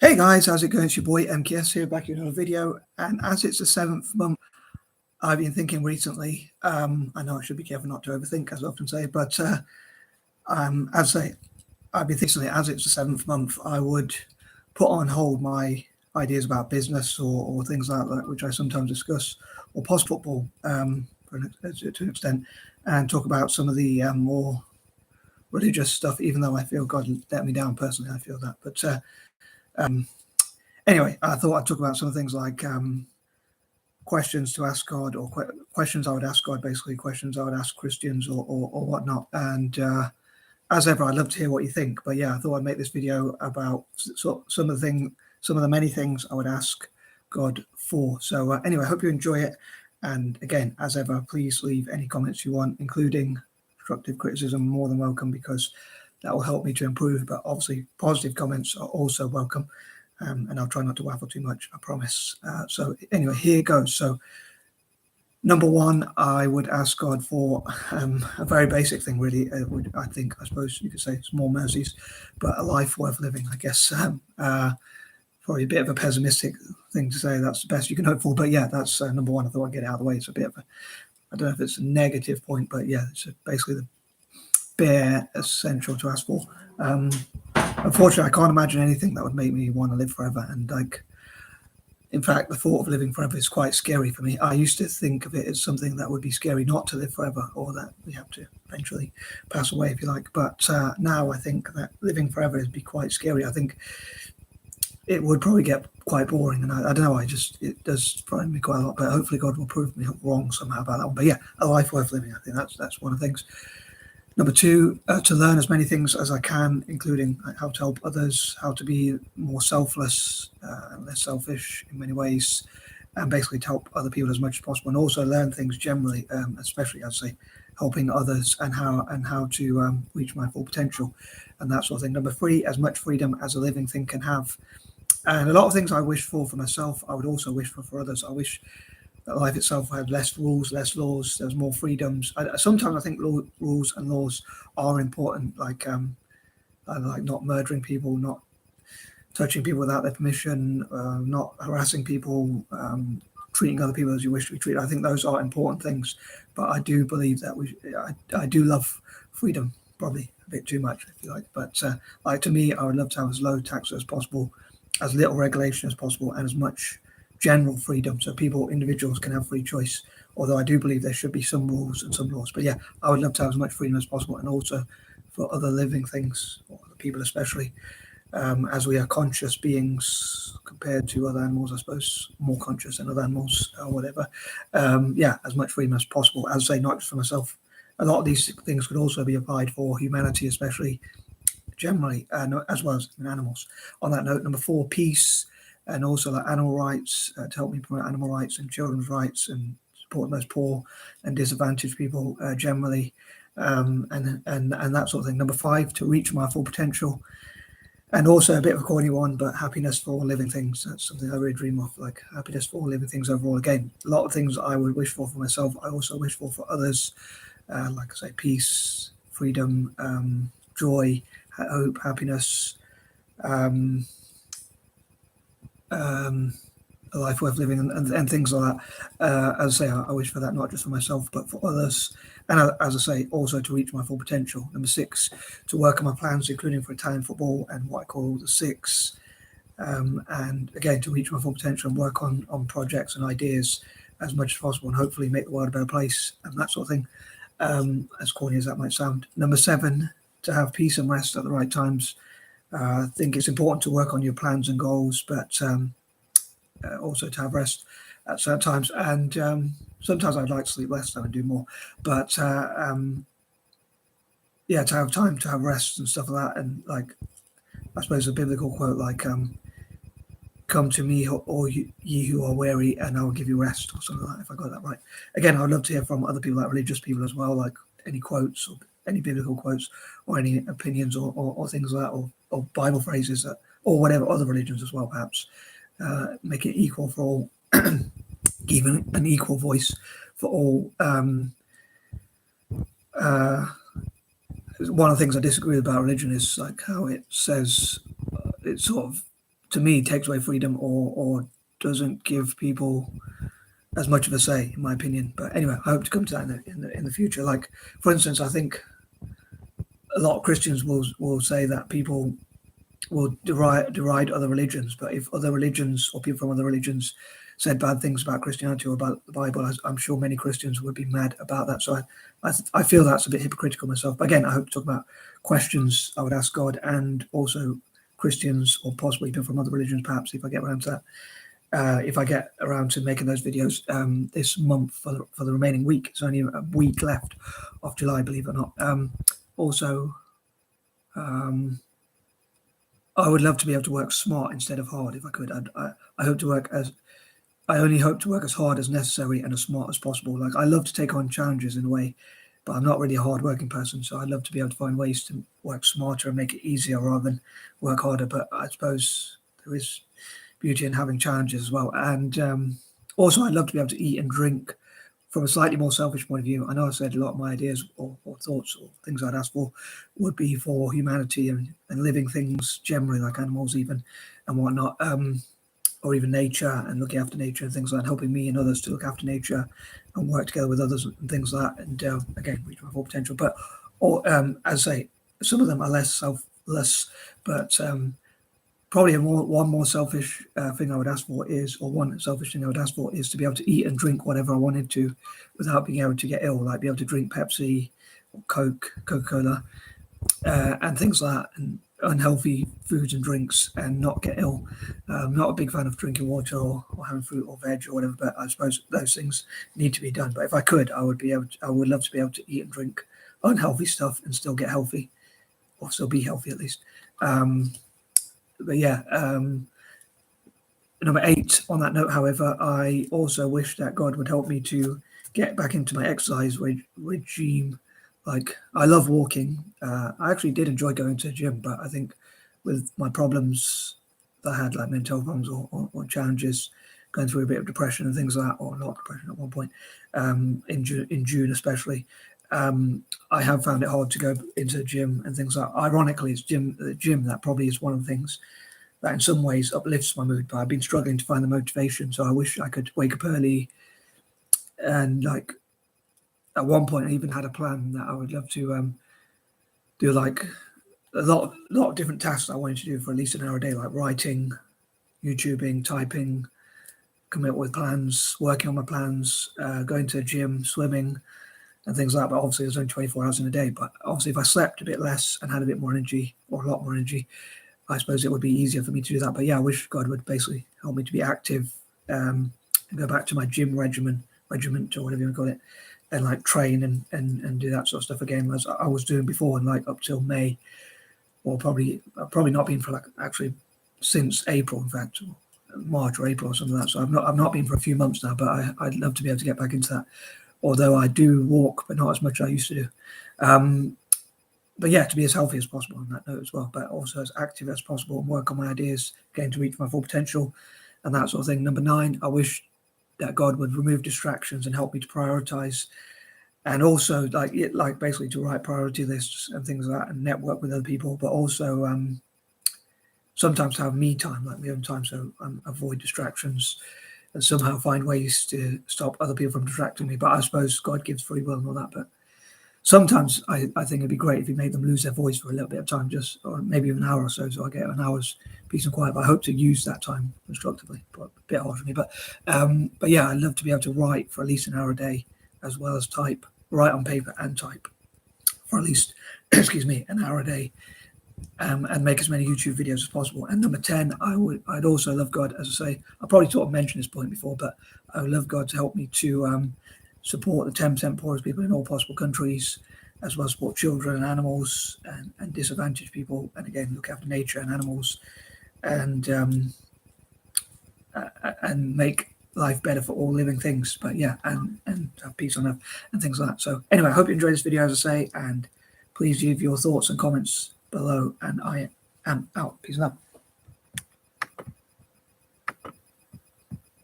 Hey guys, how's it going? It's your boy M.K.S here, back in another video. And as it's the 7th month, I've been thinking recently. I know I should be careful not to overthink, as I often say, but as I say, I've been thinking as it's the 7th month, I would put on hold my ideas about business or things like that, which I sometimes discuss, or pos football to an extent, and talk about some of the more religious stuff. Even though I feel God let me down personally, I feel that, but. Anyway, I thought I'd talk about some things like questions to ask God, or questions I would ask God, basically questions I would ask Christians or whatnot. And as ever, I'd love to hear what you think. But yeah, I thought I'd make this video about some of the many things I would ask God for. So anyway, I hope you enjoy it. And again, as ever, please leave any comments you want, including constructive criticism, more than welcome, because that will help me to improve. But obviously, positive comments are also welcome. And I'll try not to waffle too much, I promise. So anyway, here goes. So number one, I would ask God for a very basic thing, really. I suppose you could say small mercies, but a life worth living, I guess. Probably a bit of a pessimistic thing to say. That's the best you can hope for. But yeah, that's number one. I thought I'd get it out of the way. It's a bit of a, I don't know if it's a negative point, but yeah, it's basically the bare essential to ask for. Unfortunately, I can't imagine anything that would make me want to live forever. And in fact, the thought of living forever is quite scary for me. I used to think of it as something that would be scary not to live forever, or that we have to eventually pass away, if you like. But now I think that living forever would be quite scary. I think it would probably get quite boring, and I don't know. It does frighten me quite a lot. But hopefully, God will prove me wrong somehow about that one. But yeah, a life worth living. I think that's one of the things. Number two, to learn as many things as I can, including how to help others, how to be more selfless and less selfish in many ways, and basically to help other people as much as possible, and also learn things generally, especially, I'd say, helping others and how to reach my full potential and that sort of thing. Number three, as much freedom as a living thing can have. And a lot of things I wish for myself, I would also wish for others. I wish that life itself had less rules, less laws. There's more freedoms. Sometimes I think rules and laws are important, like not murdering people, not touching people without their permission, not harassing people, treating other people as you wish to be treated. I think those are important things. But I do believe that I do love freedom, probably a bit too much, if you like. But like, to me, I would love to have as low taxes as possible, as little regulation as possible, and as much general freedom, so individuals can have free choice. Although I do believe there should be some rules and some laws. But yeah, I would love to have as much freedom as possible, and also for other living things, or other people especially, as we are conscious beings compared to other animals, I suppose, more conscious than other animals or whatever. Yeah, as much freedom as possible. As I say, not just for myself. A lot of these things could also be applied for humanity, especially generally, as well as in animals. On that note, number four, peace, and also like animal rights, to help me promote animal rights and children's rights and support the most poor and disadvantaged people generally, and that sort of thing. Number five, to reach my full potential, and also a bit of a corny one, but happiness for all living things. That's something I really dream of, like happiness for all living things overall. Again, a lot of things I would wish for myself, I also wish for others, like I say, peace, freedom, joy, hope, happiness, a life worth living, and things like that. As I say, I wish for that, not just for myself, but for others. And as I say, also to reach my full potential. Number six, to work on my plans, including for Italian football and what I call the six. And again, to reach my full potential and work on projects and ideas as much as possible, and hopefully make the world a better place and that sort of thing. As corny as that might sound. Number seven, to have peace and rest at the right times. I think it's important to work on your plans and goals, but also to have rest at certain times. And sometimes I'd like to sleep less and do more. But yeah, to have time to have rest and stuff like that. And like, I suppose a biblical quote like, "Come to me, all ye who are weary, and I will give you rest," or something like that, if I got that right. Again, I'd love to hear from other people, like religious people as well, like any quotes or any biblical quotes or any opinions or things like that, or Bible phrases that, or whatever, other religions as well, perhaps. Make it equal for all, even an equal voice for all. One of the things I disagree with about religion is like how it says, it sort of to me, takes away freedom or doesn't give people as much of a say, in my opinion. But anyway, I hope to come to that in the future. Like, for instance, I think a lot of Christians will say that people will deride other religions, but if other religions or people from other religions said bad things about Christianity or about the Bible, I'm sure many Christians would be mad about that. So I feel that's a bit hypocritical myself. But again, I hope to talk about questions I would ask God, and also Christians or possibly people from other religions, perhaps, if I get around to that. If I get around to making those videos this month for the remaining week. It's only a week left of July, believe it or not. Also, I would love to be able to work smart instead of hard if I could. I hope to work as I only hope to work as hard as necessary and as smart as possible. Like, I love to take on challenges in a way, but I'm not really a hard-working person. So I'd love to be able to find ways to work smarter and make it easier rather than work harder. But I suppose there is beauty in having challenges as well. And also, I'd love to be able to eat and drink from a slightly more selfish point of view. I know I said a lot of my ideas or thoughts or things I'd ask for would be for humanity and living things generally, like animals even and whatnot, or even nature and looking after nature and things like that, helping me and others to look after nature and work together with others and things like that. And again, reach my full potential. But as I say, some of them are less selfless, but probably one more selfish thing I would ask for is, or one selfish thing I would ask for is to be able to eat and drink whatever I wanted to without being able to get ill, like be able to drink Pepsi or Coke, Coca-Cola, and things like that, and unhealthy foods and drinks and not get ill. I'm not a big fan of drinking water or having fruit or veg or whatever, but I suppose those things need to be done. But if I could, I would love to be able to eat and drink unhealthy stuff and still get healthy, or still be healthy at least. But yeah, number 8 on that note, however, I also wish that God would help me to get back into my exercise regime. Like, I love walking. I actually did enjoy going to the gym, but I think with my problems that I had, like mental health problems or challenges, going through a bit of depression and things like that, or a lot of depression at one point, in June especially, I have found it hard to go into the gym and things like that. Ironically, it's the gym that probably is one of the things that in some ways uplifts my mood, but I've been struggling to find the motivation. So I wish I could wake up early, and like at one point I even had a plan that I would love to do like a lot of different tasks I wanted to do for at least an hour a day, like writing, YouTubing, typing, coming up with plans, working on my plans, going to the gym, swimming, and things like that. But obviously there's only 24 hours in a day. But obviously if I slept a bit less and had a bit more energy, or a lot more energy, I suppose it would be easier for me to do that. But yeah, I wish God would basically help me to be active, and go back to my gym regiment or whatever you want to call it, and like train and do that sort of stuff again as I was doing before, and like up till May, or probably not been for like actually since April, in fact, or March or April or something like that. So I've not been for a few months now, but I'd love to be able to get back into that. Although I do walk, but not as much as I used to do. But yeah, to be as healthy as possible on that note as well, but also as active as possible and work on my ideas, getting to reach my full potential and that sort of thing. Number 9, I wish that God would remove distractions and help me to prioritize, and also like basically to write priority lists and things like that, and network with other people, but also sometimes have me time, like my own time, so avoid distractions and somehow find ways to stop other people from distracting me. But I suppose God gives free will and all that, but sometimes I think it'd be great if he made them lose their voice for a little bit of time, or maybe an hour or so I get an hour's peace and quiet. But I hope to use that time constructively. But a bit hard for me. But yeah, I'd love to be able to write for at least an hour a day, as well as type, write on paper and type for at least, an hour a day, and make as many YouTube videos as possible. And number 10, I'd also love God, as I say, I probably sort of mentioned this point before, but I would love God to help me to support the 10% poorest people in all possible countries, as well as support children and animals and disadvantaged people, and again look after nature and animals, and make life better for all living things. But yeah, and have peace on earth and things like that. So anyway, I hope you enjoyed this video, as I say, and please leave your thoughts and comments below, and I am out. Peace and love.